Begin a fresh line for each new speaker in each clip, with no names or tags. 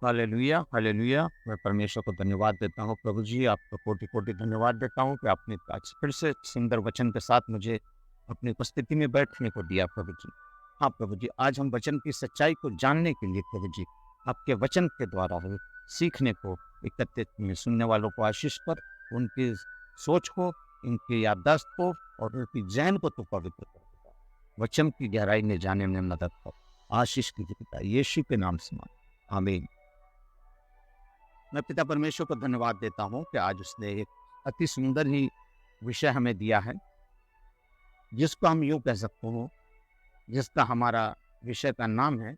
Hallelujah, hallelujah. मैं परमेश्वर को धन्यवाद देता हूँ। प्रभु जी, आपको कोटि-कोटि धन्यवाद देता हूँ कि आपने आज फिर से सुंदर वचन के साथ मुझे अपनी उपस्थिति में बैठने को दिया प्रभु जी। हाँ, प्रभु जी, आज हम वचन की सच्चाई को जानने के लिए प्रभु जी, आपके वचन के द्वारा ही सीखने को एकत्रित में सुनने वालों को आशीष कर, उनकी सोच को, उनकी याददाश्त को और उनकी ज़हन को तू पवित्र कर। वचन की गहराई में जाने में मदद कर। आशीष कीजिए पिता यीशु के नाम से माँगता हूँ। आमीन। मैं पिता परमेश्वर को धन्यवाद देता हूँ कि आज उसने एक अति सुंदर ही विषय हमें दिया है, जिसको हम यूँ कह सकते हो, जिसका हमारा विषय का नाम है,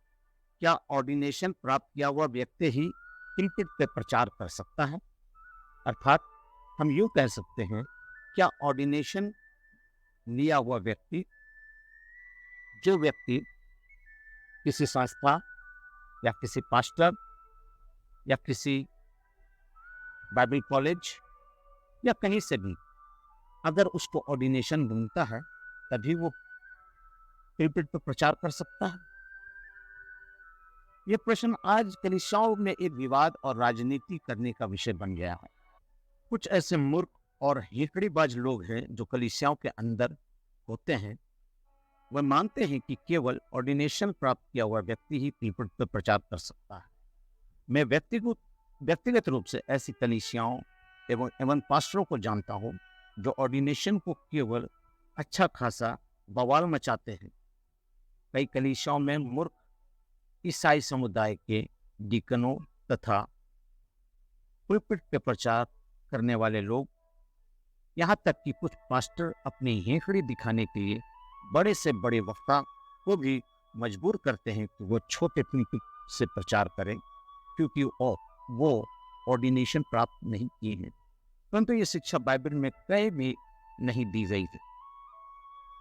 क्या ऑर्डिनेशन प्राप्त किया हुआ व्यक्ति ही पुल्पिट पे प्रचार कर सकता है? अर्थात हम यूँ कह सकते हैं, क्या ऑर्डिनेशन लिया हुआ व्यक्ति, जो व्यक्ति किसी संस्था या किसी पास्टर या किसी बाइबल कॉलेज या कहीं से भी अगर उसको ऑर्डिनेशन मिलता है, तभी वो पुल्पिट पे प्रचार कर सकता है? ये प्रश्न आज कलीसियाओं में एक विवाद और राजनीति करने का विषय बन गया है। कुछ ऐसे मूर्ख और हेकड़ीबाज लोग हैं जो कलीसियाओं के अंदर होते हैं। वह मानते हैं कि केवल ऑर्डिनेशन प्राप्त किया हुआ व्यक्ति ही पुल्पिट पे प्रचार कर सकता है। मैं व्यक्तिगत रूप से ऐसी कलीसियाओं एवं एवं पास्टरों को जानता हूँ, जो ऑर्डिनेशन को केवल अच्छा खासा बवाल मचाते हैं। कई कलीसियाओं में मूर्ख ईसाई समुदाय के डीकनों तथा पुल्पिट पे प्रचार करने वाले लोग, यहाँ तक कि कुछ पास्टर अपनी हेंकड़ी दिखाने के लिए बड़े से बड़े वक्ता को भी मजबूर करते हैं कि वो छोटे पुल्पिट से प्रचार करें, क्योंकि वो ऑर्डिनेशन प्राप्त नहीं किए हैं। परंतु ये शिक्षा बाइबल में कहीं भी नहीं दी गई है।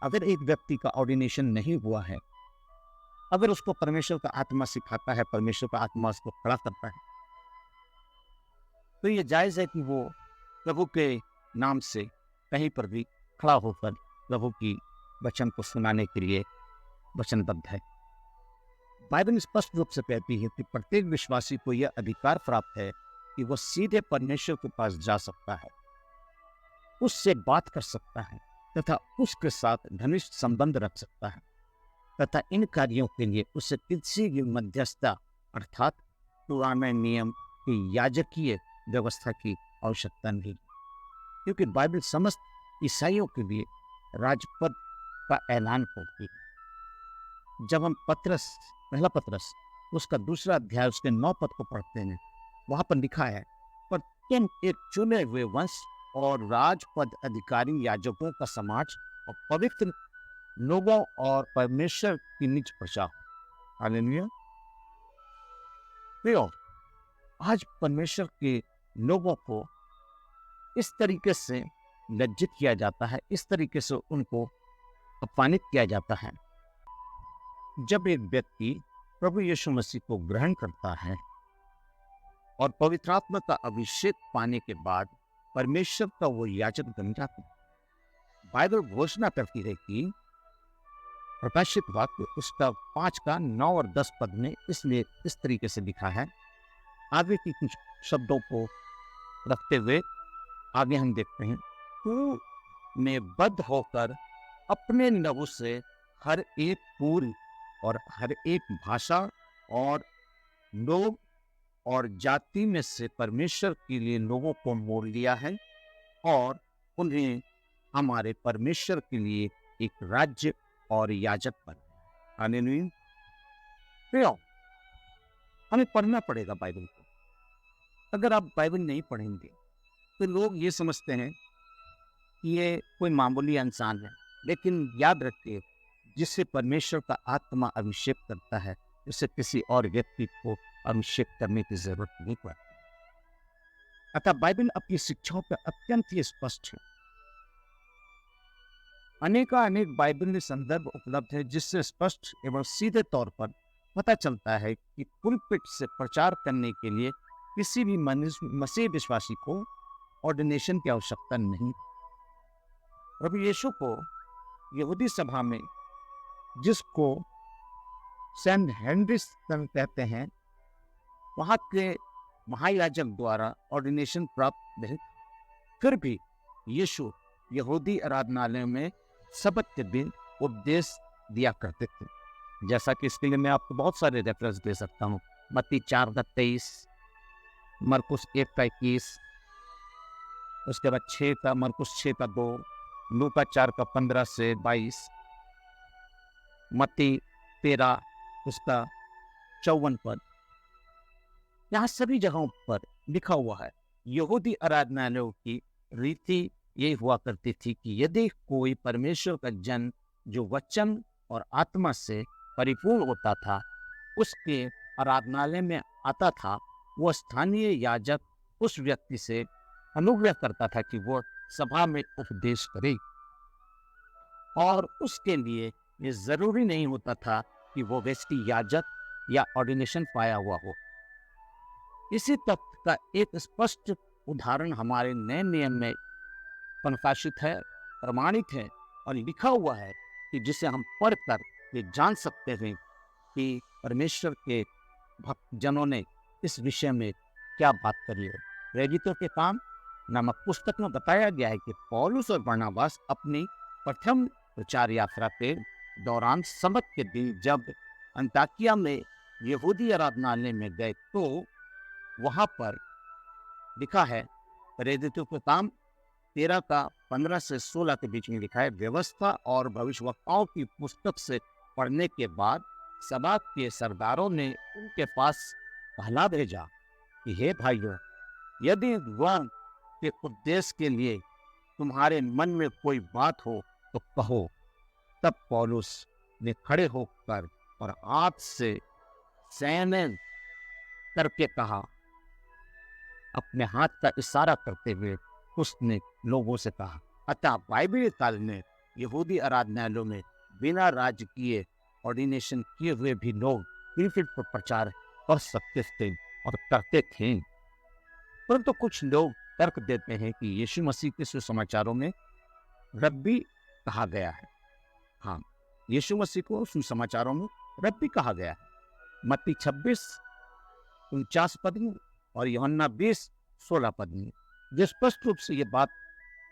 अगर एक व्यक्ति का ऑर्डिनेशन नहीं हुआ है, अगर उसको परमेश्वर का आत्मा सिखाता है, परमेश्वर का आत्मा उसको खड़ा करता है, तो ये जायज है कि वो प्रभु के नाम से कहीं पर भी खड़ा होकर प्रभु की वचन को सुनाने के लिए वचनबद्ध है। बाइबल स्पष्ट रूप से कहती है कि प्रत्येक विश्वासी को यह अधिकार प्राप्त है कि वह सीधे परमेश्वर के पास जा सकता है, उससे बात कर सकता है तथा उसके साथ घनिष्ठ संबंध रख सकता है, तथा इन कार्यों के लिए उसे किसी भी मध्यस्थता अर्थात पुराने नियम की याजकीय व्यवस्था की आवश्यकता नहीं, क्योंकि बाइबल समस्त ईसाइयों के लिए राजपद का ऐलान करती है। जब हम पहला पत्रस उसका दूसरा अध्याय उसके 9 पद को पढ़ते हैं, वहां पर लिखा है, पर तुम एक चुने हुए वंश और राजपद अधिकारी याजकों का समाज और पवित्र लोगों और परमेश्वर की निज प्रजा। हालेलुया। प्रियो, आज परमेश्वर के लोगों को इस तरीके से लज्जित किया जाता है, इस तरीके से उनको अपमानित किया जाता है। जब एक व्यक्ति प्रभु यीशु मसीह को ग्रहण करता है और पवित्र आत्मा का अभिषेक पाने के बाद परमेश्वर का वो याजक बन जाता है। बाइबल घोषणा करती है कि प्रकाशित वाक्य उसका 5 का 9 और 10 पद में इसलिए इस तरीके से लिखा है। आगे की कुछ शब्दों को रखते हुए आगे हम देखते हैं, तू में बद्ध होकर अपने लहू से हर एक कुल और हर एक भाषा और लोग और जाति में से परमेश्वर के लिए लोगों को मोल लिया है और उन्हें हमारे परमेश्वर के लिए एक राज्य और याजक बना। हालेलुया। प्रियो, हमें पढ़ना पड़ेगा बाइबल को। अगर आप बाइबल नहीं पढ़ेंगे तो लोग ये समझते हैं कि ये कोई मामूली इंसान है, लेकिन याद रखिए, जिससे परमेश्वर का आत्मा अभिषेक करता है, उसे किसी और व्यक्ति को अभिषेक करने की जरूरत नहीं पड़ती। अतः बाइबल अपनी शिक्षाओं पर अत्यंत ही स्पष्ट है। अनेक बाइबल में संदर्भ उपलब्ध है, जिससे स्पष्ट एवं सीधे तौर पर पता चलता है कि पुलपिट से प्रचार करने के लिए किसी भी मसीह विश्वासी को ऑर्डिनेशन की आवश्यकता नहीं। प्रभु यीशु को यहूदी सभा में, जिसको सेंट हेनरी कहते हैं, वहां के महायाजक द्वारा ऑर्डिनेशन प्राप्त नहीं। फिर भी यीशु यहूदी आराधनालय में सबत के दिन उपदेश दिया करते थे। जैसा कि इसके लिए मैं आपको बहुत सारे रेफरेंस दे सकता हूँ। मत्ती 4:23, मरकुस 1:21, उसके बाद 6 मरकुस 6:2, लूका 4:15 से 22, मत्ती 13 उसका 54 पद। यहाँ सभी जगहों पर लिखा हुआ है यहूदी आराधनालयों की रीति ये हुआ करती थी कि यदि कोई परमेश्वर का जन जो वचन और आत्मा से परिपूर्ण होता था उसके आराधनालय में आता था, वो स्थानीय याजक उस व्यक्ति से अनुग्रह करता था कि वो सभा में उपदेश करे, और उसके लिए ये जरूरी नहीं होता था कि वो व्यक्ति याजक या ऑर्डिनेशन पाया हुआ हो। इसी तथ्य का एक स्पष्ट उदाहरण हमारे नए नियम में प्रकाशित है, प्रमाणित है और लिखा हुआ है कि जिसे हम पढ़कर ये जान सकते हैं कि परमेश्वर के भक्त जनों ने इस विषय में क्या बात करी है। प्रेरितों के काम नामक पुस्तक में बताया गया है कि पौलुस और बरनबास अपनी प्रथम प्रचार यात्रा के दौरान सबत के दिन जब अंताकिया में यहूदी आराधनालय में गए तो वहां पर लिखा है, प्रेरितों के काम 13:15 से 16 के बीच में लिखा है, व्यवस्था और भविष्यवक्ताओं की पुस्तक से पढ़ने के बाद सभा के सरदारों ने उनके पास कहला भेजा कि हे भाइयों, यदि वह के उद्देश्य के लिए तुम्हारे मन में कोई बात हो तो कहो। तब पौलुस ने खड़े होकर और हाथ से सैन करके कहा, अपने हाथ का इशारा करते हुए उसने लोगों से कहा, अतः बाइबल काल में यहूदी आराधनालयों में बिना राजकीय ऑर्डिनेशन किए हुए भी लोग प्रीफिट पर प्रचार कर सकते थे और करते थे। परंतु कुछ लोग तर्क देते हैं कि यीशु मसीह के सुसमाचारों में रब्बी कहा गया है। हाँ, यीशु मसीह को सुसमाचारों में रब्बी कहा गया है। मत्ती 26:49 पद में और यूहन्ना 20:16 पद में, जो स्पष्ट रूप से ये बात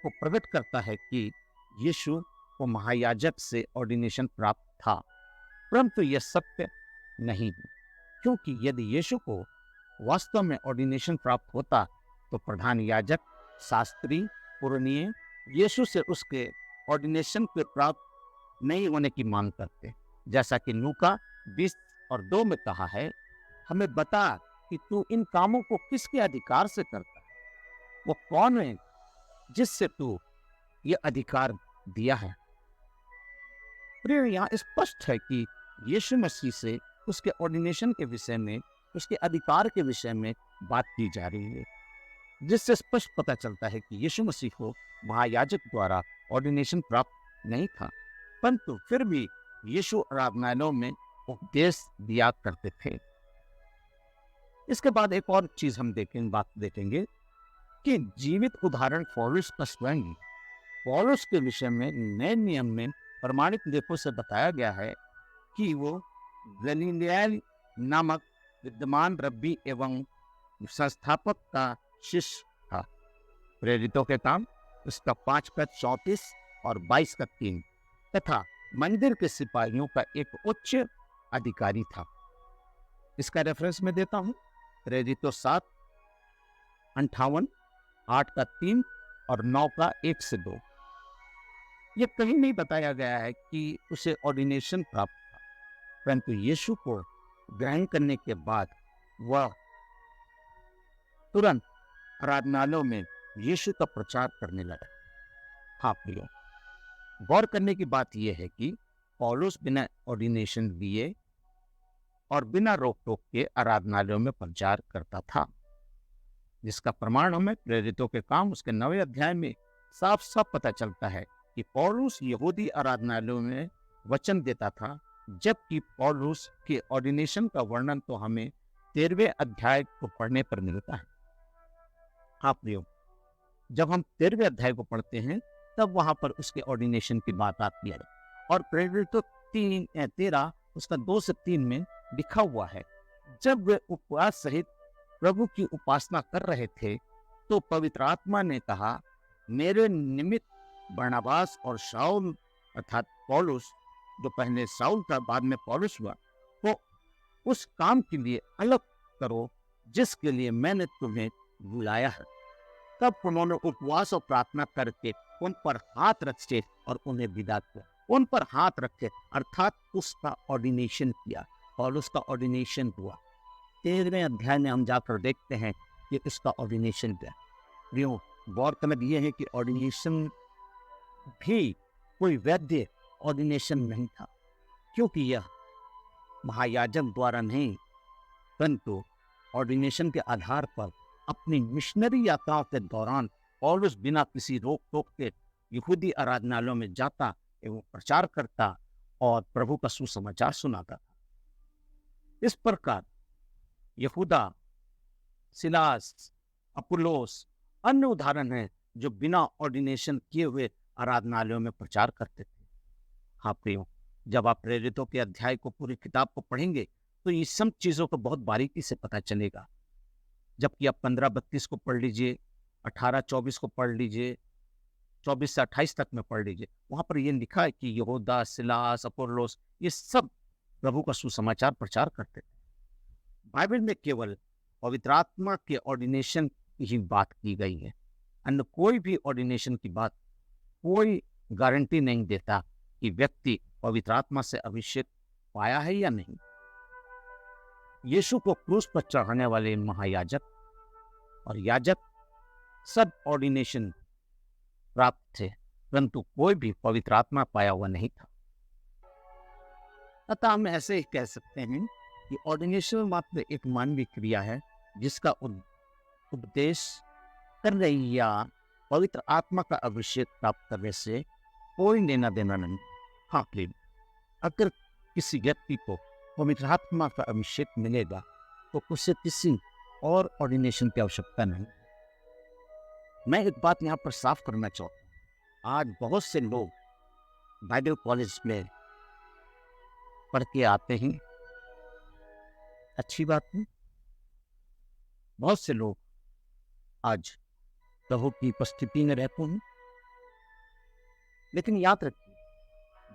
को प्रकट करता है कि यीशु को महायाजक से ऑर्डिनेशन प्राप्त था। परंतु यह सत्य नहीं है, क्योंकि यदि यीशु को वास्तव में ऑर्डिनेशन प्राप्त होता तो प्रधान याजक, शास्त्री, पुरनिये यीशु से उसके ऑर्डिनेशन के प्राप्त नहीं होने की मांग करते। जैसा कि लूका 20:2 में कहा है, हमें बता कि तू इन कामों को किसके अधिकार से करता है, वो कौन है जिससे तू ये अधिकार दिया है। प्रिय, यहाँ स्पष्ट है कि यीशु मसीह से उसके ऑर्डिनेशन के विषय में, उसके अधिकार के विषय में बात की जा रही है, जिससे स्पष्ट पता चलता है कि यीशु मसीह को महायाजक द्वारा ऑर्डिनेशन प्राप्त नहीं था, परंतु फिर भी यीशु आराधनालयों में उपदेश दिया करते थे। इसके बाद एक और चीज हम बात देखेंगे कि जीवित उदाहरण पौलुस का स्वयं। पौलुस के विषय में नए नियम में प्रमाणित लेखों से बताया गया है कि वो गलीलियाई नामक विद्वान रब्बी एवं संस्थापक का शिष्य था। प्रेरितों के काम उसका 5:34 और 22:3 तथा मंदिर के सिपाहियों का एक उच्च अधिकारी था। इसका रेफरेंस मैं देता हूँ, प्रेरितों 7:58, 8:3 और 9:1 से 2। ये कहीं नहीं बताया गया है कि उसे ऑर्डिनेशन प्राप्त था, परंतु यीशु को ग्रहण करने के बाद वह तुरंत आराधनालयों में यीशु का प्रचार करने लगा। हाँ प्रियो, गौर करने की बात यह है कि पौलुस बिना ऑर्डिनेशन दिए और बिना रोक टोक के आराधनालयों में प्रचार करता था, जिसका प्रमाण हमें प्रेरितों के काम उसके 9वें अध्याय में साफ साफ पता चलता है कि पौलुस यहूदी आराधनालयों में वचन देता था, जबकि पौलुस के ऑर्डिनेशन का वर्णन तो हमें 13वें अध्याय को पढ़ने पर मिलता है। हाँ प्रियो, जब हम 13वें अध्याय को पढ़ते हैं तब वहां पर उसके ऑर्डिनेशन की बात आती है, और प्रेरितों 13 उसका 2 से 3 में लिखा हुआ है, जब वे उपवास सहित प्रभु की उपासना कर रहे थे, तो पवित्र आत्मा ने कहा, मेरे निमित्त बरनबास और शाऊल अर्थात पौलुस, जो पहले शाऊल था बाद में पौलुस हुआ, को उस काम के लिए अलग करो जिसके लिए मैंने तुम्हें बुलाया है। तब उन्होंने उपवास और प्रार्थना करके उन पर हाथ रखे और उन्हें विदा किया। उन पर हाथ रखे अर्थात उसका ऑर्डिनेशन किया, पौलुस का ऑर्डिनेशन हुआ। 13वें अध्याय में हम जाकर देखते हैं कि इसका ऑर्डिनेशन क्या है। गौरतलब यह है कि ऑर्डिनेशन भी कोई वैध ऑर्डिनेशन नहीं था, क्योंकि यह महायाजक द्वारा नहीं, परंतु ऑर्डिनेशन के आधार पर अपनी मिशनरी यात्राओं के दौरान पौलुस बिना किसी रोक टोक के यहूदी आराधनालयों में जाता एवं प्रचार करता और प्रभु का सुसमाचार सुनाता था। इस प्रकार यहूदा, सिलास, अपुल्लोस अन्य उदाहरण हैं जो बिना ऑर्डिनेशन किए हुए आराधनालयों में प्रचार करते थे। हाँ प्रियो, जब आप प्रेरितों के अध्याय को, पूरी किताब को पढ़ेंगे तो ये सब चीजों को बहुत बारीकी से पता चलेगा। जबकि आप 15-32 को पढ़ लीजिए, 18-24 को पढ़ लीजिए, 24 से 28 तक में पढ़ लीजिए, वहां पर यह लिखा है कि यहूदा, सिलास, अपुल्लोस ये सब प्रभु का सुसमाचार प्रचार करते थे। बाइबल में केवल पवित्र आत्मा के ऑर्डिनेशन की ही बात की गई है। अन्य कोई भी ऑर्डिनेशन की बात कोई गारंटी नहीं देता कि व्यक्ति पवित्र आत्मा से अभिषेक पाया है या नहीं। यीशु को क्रूस पर चढ़ाने वाले महायाजक और याजक सब ऑर्डिनेशन प्राप्त थे, परंतु कोई भी पवित्र आत्मा पाया हुआ नहीं था। अतः हम ऐसे ही कह सकते हैं कि ऑर्डिनेशन मात्र एक मानवीय क्रिया है जिसका उपदेश करने या पवित्र आत्मा का अभिषेक प्राप्त करने से कोई लेना देना नहीं। हाँ प्रिय, अगर किसी व्यक्ति को पवित्र आत्मा का अभिषेक मिलेगा तो उसे किसी और ऑर्डिनेशन की आवश्यकता नहीं। मैं एक बात यहाँ पर साफ करना चाहता हूँ, आज बहुत से लोग बाइबल कॉलेज में पढ़ के आते हैं, अच्छी बात है। बहुत से लोग आज प्रभु की उपस्थिति में रहते हैं, लेकिन याद रखिए,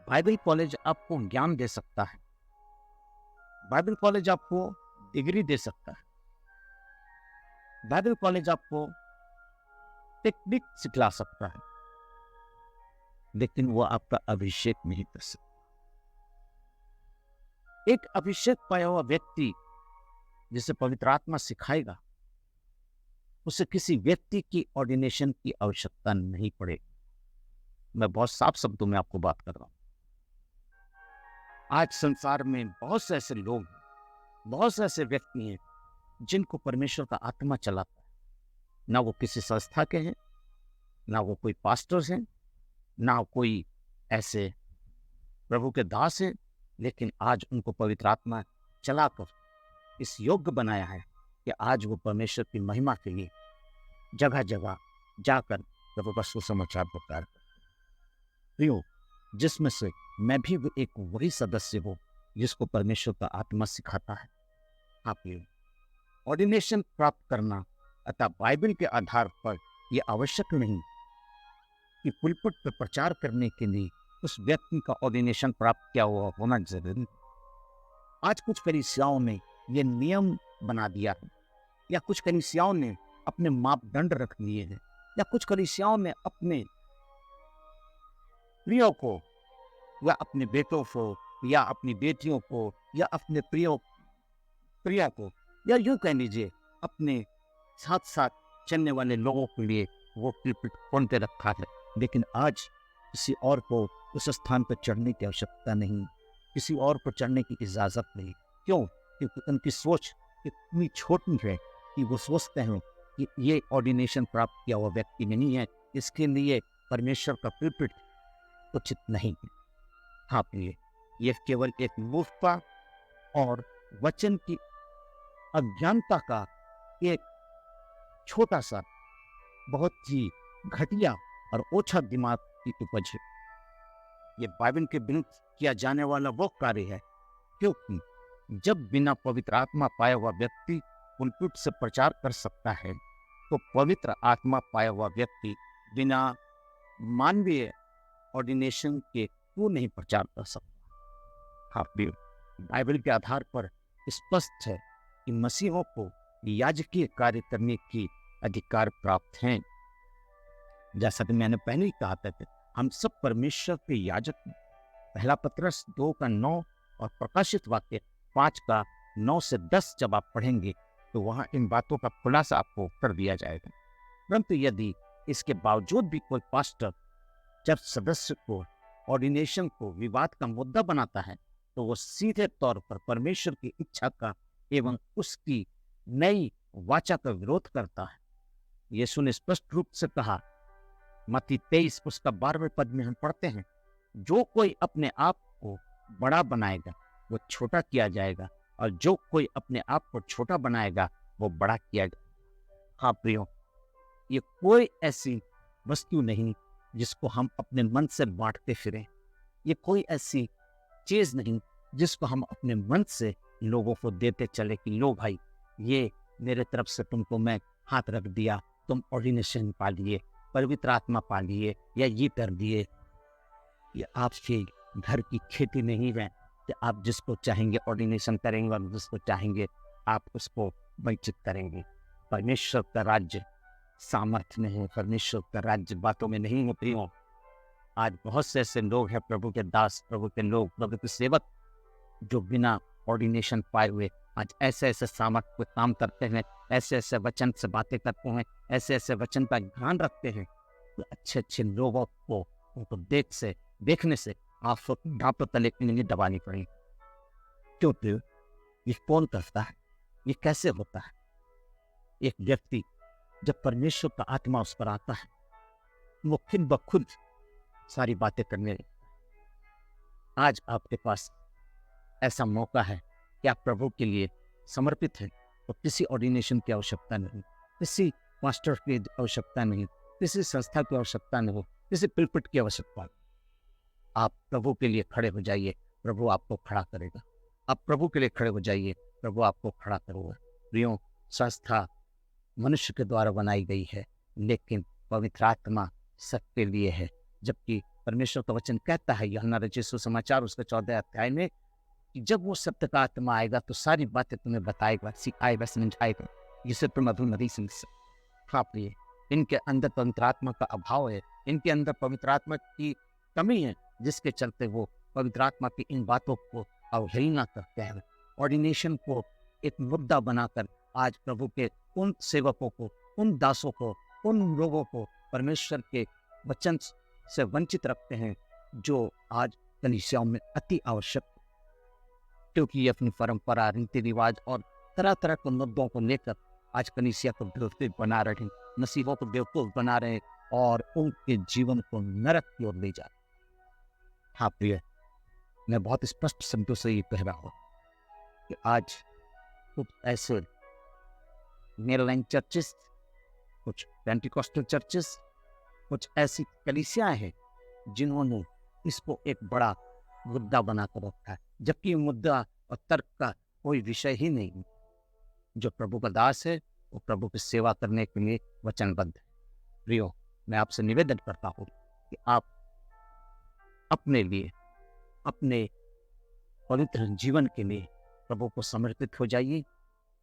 बाइबल कॉलेज आपको ज्ञान दे सकता है, बाइबल कॉलेज आपको डिग्री दे सकता है, बाइबल कॉलेज आपको टेक्निक सिखला सकता है, लेकिन वो आपका अभिषेक नहीं कर सकता। एक अभिषेक पाया हुआ व्यक्ति जिसे पवित्र आत्मा सिखाएगा, उसे किसी व्यक्ति की ऑर्डिनेशन की आवश्यकता नहीं पड़ेगी। मैं बहुत साफ शब्दों में आपको बात कर रहा हूं। आज संसार में बहुत से ऐसे लोग हैं, बहुत से ऐसे व्यक्ति हैं जिनको परमेश्वर का आत्मा चलाता है। ना वो किसी संस्था के हैं, ना वो कोई पास्टर्स हैं, ना कोई ऐसे प्रभु के दास हैं, लेकिन आज उनको पवित्र आत्मा चलाकर इस योग्य बनाया है कि आज वो परमेश्वर की महिमा के लिए जगह जगह जाकर प्रभु का सुसमाचार प्रचार करते हैं। जिसमें से मैं भी एक वही सदस्य हूँ जिसको परमेश्वर का आत्मा सिखाता है। आप ऑर्डिनेशन प्राप्त करना अतः बाइबल के आधार पर यह आवश्यक नहीं कि पुलपिट पर प्रचार करने के लिए उस व्यक्ति का ऑर्डिनेशन प्राप्त किया हुआ होना जरूरी। आज कुछ कलीसियाओं ने यह नियम बना दिया है, या कुछ कलीसियाओं ने अपने मापदंड रख लिए हैं, या कुछ कलीसियाओं ने अपने प्रियों को या अपने बेटों को या अपनी बेटियों को या अपने प्रिया को या यूं कह लीजिए अपने साथ साथ चलने वाले लोगों के लिए वो पुलपिट खोल के रखा है। लेकिन आज किसी और को उस स्थान पर चढ़ने की आवश्यकता नहीं, किसी और को चढ़ने की इजाजत नहीं। क्यों? क्योंकि उनकी सोच इतनी छोटी है कि वो सोचते हैं कि ये ऑर्डिनेशन प्राप्त किया हुआ व्यक्ति नहीं है, इसके लिए परमेश्वर का पुलपिट उचित नहीं है। हाँ प्रिय, ये केवल एक मूर्खता और वचन की अज्ञानता का एक छोटा सा, बहुत ही घटिया और ओछा दिमाग की उपज है। ये बाइबल के विरुद्ध किया जाने वाला वो कार्य है, क्योंकि जब बिना पवित्र आत्मा पाया हुआ व्यक्ति पुलपिट से प्रचार कर सकता है, तो पवित्र आत्मा पाया हुआ व्यक्ति बिना मानवीय ऑर्डिनेशन के क्यों नहीं प्रचार कर सकता? हाँ प्रिय, बाइबल के आधार पर स्पष्ट है कि मसीहों को याजकीय कार्य करने की अधिकार प्राप्त हैं। जैसा कि मैंने पहले ही कहा था कि हम सब परमेश्वर के याजक हैं। पहला पत्रस 2:9 और प्रकाशित वाक्य 5:9 से 10 जब आप पढ़ेंगे तो वहां इन बातों का खुलासा आपको कर दिया जाएगा। परंतु यदि इसके बावजूद भी कोई पास्टर जब सदस्य को ऑर्डिनेशन को विवाद का मुद्दा बनाता है, तो वो सीधे तौर पर परमेश्वर की इच्छा का एवं उसकी नई वाचा का विरोध करता है। यीशु ने स्पष्ट रूप से कहा, मत्ती 23 उसका 12वें पद में हम पढ़ते हैं, जो कोई अपने आप को बड़ा बनाएगा वो छोटा किया जाएगा, और जो कोई अपने आप को छोटा बनाएगा वो बड़ा किया जाएगा। हाँ प्रियो, ये कोई ऐसी वस्तु नहीं जिसको हम अपने मन से बांटते फिरें। ये कोई ऐसी चीज नहीं जिसको हम अपने मन से लोगों को देते चले कि लो भाई, ये मेरे तरफ से तुमको मैं हाथ रख दिया, तुम ऑर्डिनेशन पा लिए, पवित्र आत्मा पा लिए, या ये कर दिए। ये आपके घर की खेती नहीं है कि आप जिसको चाहेंगे ऑर्डिनेशन करेंगे और जिसको चाहेंगे आप उसको वंचित करेंगे। परमेश्वर का राज्य सामर्थ्य में है, परमेश्वर का राज्य बातों में नहीं होती हो। आज बहुत से ऐसे लोग हैं, प्रभु के दास, प्रभु के लोग, प्रभु के सेवक, जो बिना ऑर्डिनेशन पाए हुए आज ऐसे ऐसे सामर्थ्य पे काम करते हैं, ऐसे ऐसे वचन से बातें करते हैं, ऐसे ऐसे वचन का ध्यान रखते हैं। तो अच्छे अच्छे लोगों को उनको देखने से आपको ढांप तले के लिए दबानी पड़ेगी। क्योंकि ये कौन करता है? ये कैसे होता है? एक व्यक्ति जब परमेश्वर का आत्मा उस पर आता है, वो खुद ब खुद सारी बातें करने लगता है। आज आपके पास ऐसा मौका है कि आप प्रभु के लिए समर्पित हैं, तो किसी ऑर्डिनेशन की आवश्यकता नहीं, किसी मास्टर की आवश्यकता नहीं, किसी संस्था की आवश्यकता नहीं, किसी पिलपिट की आवश्यकता नहीं। आप प्रभु के लिए खड़े हो जाइए, प्रभु आपको खड़ा करेगा। आप प्रभु के लिए खड़े हो जाइए, प्रभु आपको खड़ा करेगा। प्रियो, संस्था मनुष्य के द्वारा बनाई गई है, लेकिन पवित्र आत्मा सबके लिए है। जबकि परमेश्वर का वचन कहता है यूहन्ना रचित सुसमाचार उसके 14 अध्याय में कि जब वो सत्य का आत्मा आएगा तो सारी बातें तुम्हें बताएगा, सिखाएगा, समझाएगा, जिसे तुम अधूर नहीं समझ सकते। हाँ प्रिय, इनके अंदर पवित्र आत्मा का अभाव है, इनके अंदर पवित्र आत्मा की कमी है, जिसके चलते वो पवित्र आत्मा की इन बातों को अवहेलना करते हैं। ऑर्डिनेशन को एक मुद्दा बनाकर आज प्रभु के उन सेवकों को, उन दासों को, उन लोगों को परमेश्वर के वचन से वंचित रखते हैं, जो आज कलीसियाओं में अति आवश्यक, क्योंकि ये अपनी परंपरा, रीति रिवाज और तरह तरह के मुद्दों को लेकर आज कलीसिया को बेवकूफ बना रहे हैं, नसीबों को बेवकूफ बना रहे हैं और उनके जीवन को नरक की ओर ले जा रहे हैं। हाँ प्रिय, मैं बहुत स्पष्ट शब्दों से ये कह रहा हूँ कि आज कुछ ऐसे मेनलाइन चर्चेस, कुछ पेंटिकॉस्टल चर्चेस, कुछ ऐसी कलीसियाएं हैं जिन्होंने इसको एक बड़ा मुद्दा बनाकर रखा है, जबकि ये मुद्दा और तर्क का कोई विषय ही नहीं। जो प्रभु का दास है वो प्रभु की सेवा करने के लिए वचनबद्ध है। प्रियो, मैं आपसे निवेदन करता हूँ कि आप अपने लिए, अपने पवित्र जीवन के लिए प्रभु को समर्पित हो जाइए।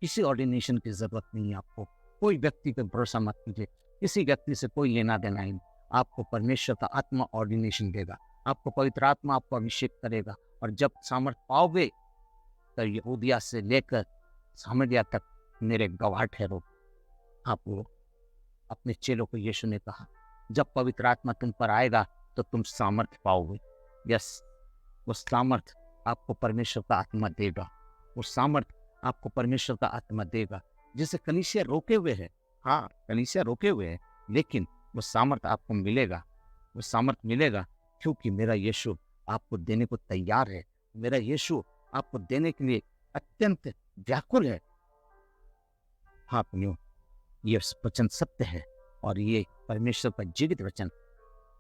किसी ऑर्डिनेशन की जरूरत नहीं है आपको, कोई व्यक्ति पे भरोसा मत कीजिए, किसी व्यक्ति से कोई लेना देना नहीं। आपको परमेश्वर का आत्मा ऑर्डिनेशन देगा, आपको पवित्र आत्मा आपको अभिषेक करेगा, और जब सामर्थ पाओगे तो यहूदिया से लेकर सामरिया तक मेरे गवाह ठहरो। आपको अपने चेलों को यीशु ने कहा, जब पवित्र आत्मा तुम पर आएगा तो तुम सामर्थ पाओगे। यस, वो सामर्थ आपको परमेश्वर का आत्मा देगा, वो सामर्थ आपको परमेश्वर का आत्मा देगा, जिसे कलीसिया रोके हुए है। हाँ, कलीसिया रोके हुए है, लेकिन वो सामर्थ आपको मिलेगा। वो सामर्थ मिलेगा क्योंकि मेरा यीशु आपको देने को तैयार है। मेरा यीशु आपको देने के लिए अत्यंत व्याकुल है। हाँ पुण्यो, ये वचन सत्य है और ये परमेश्वर का जीवित वचन।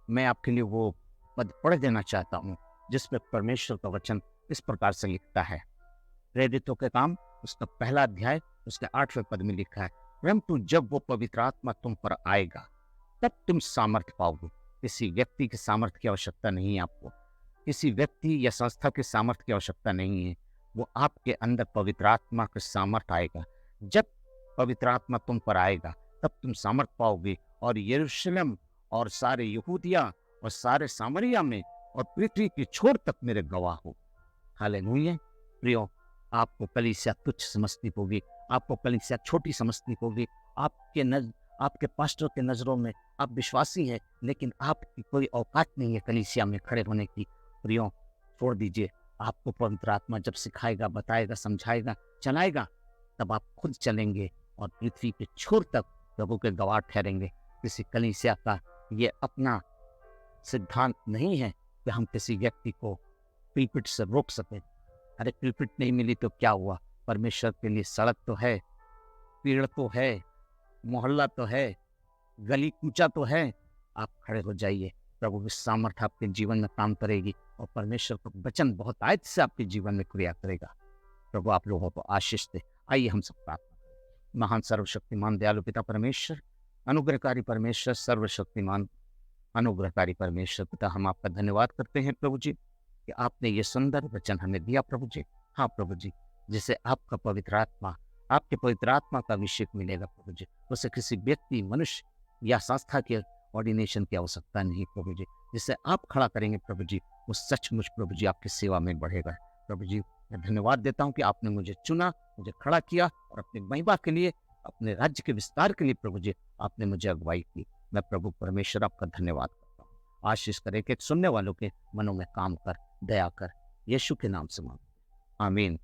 मैं आपके लिए वो पद पढ़ देना चाहता हूँ जिसमें परमेश्वर का वचन इस प्रकार से लिखता है। प्रेरितों के काम उसका 1 अध्याय उसके 8वें पद में लिखा है, परंतु जब वो पवित्र आत्मा तुम पर आएगा तब तुम सामर्थ्य पाओगे। किसी व्यक्ति के सामर्थ्य की आवश्यकता नहीं है आपको, किसी व्यक्ति या संस्था के सामर्थ्य की आवश्यकता नहीं है। वो आपके अंदर पवित्र आत्मा का सामर्थ्य आएगा। जब पवित्र आत्मा तुम पर आएगा तब तुम सामर्थ्य पाओगे और यरूशलेम और सारे यहूदिया और सारे सामरिया में और पृथ्वी की छोर तक मेरे गवाह हो। हालेलुया। प्रियो, आपको कलीसिया तुच्छ समझती होगी, आपको कलीसिया छोटी समझती होगी, आपके पास्टर के नजरों में आप विश्वासी हैं, लेकिन आपकी कोई औकात नहीं है कलीसिया में खड़े होने की। प्रियो, छोड़ दीजिए। आपको पवित्र आत्मा जब सिखाएगा, बताएगा, समझाएगा, चलाएगा, तब आप खुद चलेंगे और पृथ्वी के छोर तक प्रभु के गवाह ठहरेंगे। किसी कलीसिया का ये अपना सिद्धांत नहीं है कि हम किसी व्यक्ति को पिलपिट से रोक सकें। अरे पिलपिट नहीं मिली तो क्या हुआ? परमेश्वर के लिए सड़क तो है, पेड़ तो है, मोहल्ला तो है, गली कूचा तो है। आप खड़े हो जाइए, प्रभु की सामर्थ्य आपके जीवन में काम करेगी और परमेश्वर का वचन बहुत आयत से आपके जीवन में क्रिया करेगा। प्रभु आप लोगों को आशीष दे। आइए हम सब प्रार्थना करें। महान सर्वशक्तिमान दयालु पिता परमेश्वर, अनुग्रहकारी परमेश्वर, सर्वशक्तिमान अनुग्रहकारी परमेश्वर पिता, हम आपका धन्यवाद करते हैं प्रभु जी कि आपने ये सुंदर वचन हमें दिया प्रभु जी। हाँ प्रभु जी, जिसे आपका पवित्र आत्मा, आपके पवित्र आत्मा का अभिषेक मिलेगा प्रभु जी, उसे किसी व्यक्ति, मनुष्य या संस्था के ऑर्डिनेशन की आवश्यकता नहीं प्रभु जी। जिसे आप खड़ा करेंगे प्रभु जी, वो सचमुच प्रभु जी आपकी सेवा में बढ़ेगा। प्रभु जी, मैं धन्यवाद देता हूँ कि आपने मुझे चुना, मुझे खड़ा किया और अपनी महिमा के लिए, अपने राज्य के विस्तार के लिए प्रभु जी आपने मुझे अगुवाई की। मैं प्रभु परमेश्वर आपका धन्यवाद करता हूँ। आशीष करे कि सुनने वालों के मनों में काम कर, दया कर, यीशु के नाम से मांगता हूं। आमीन।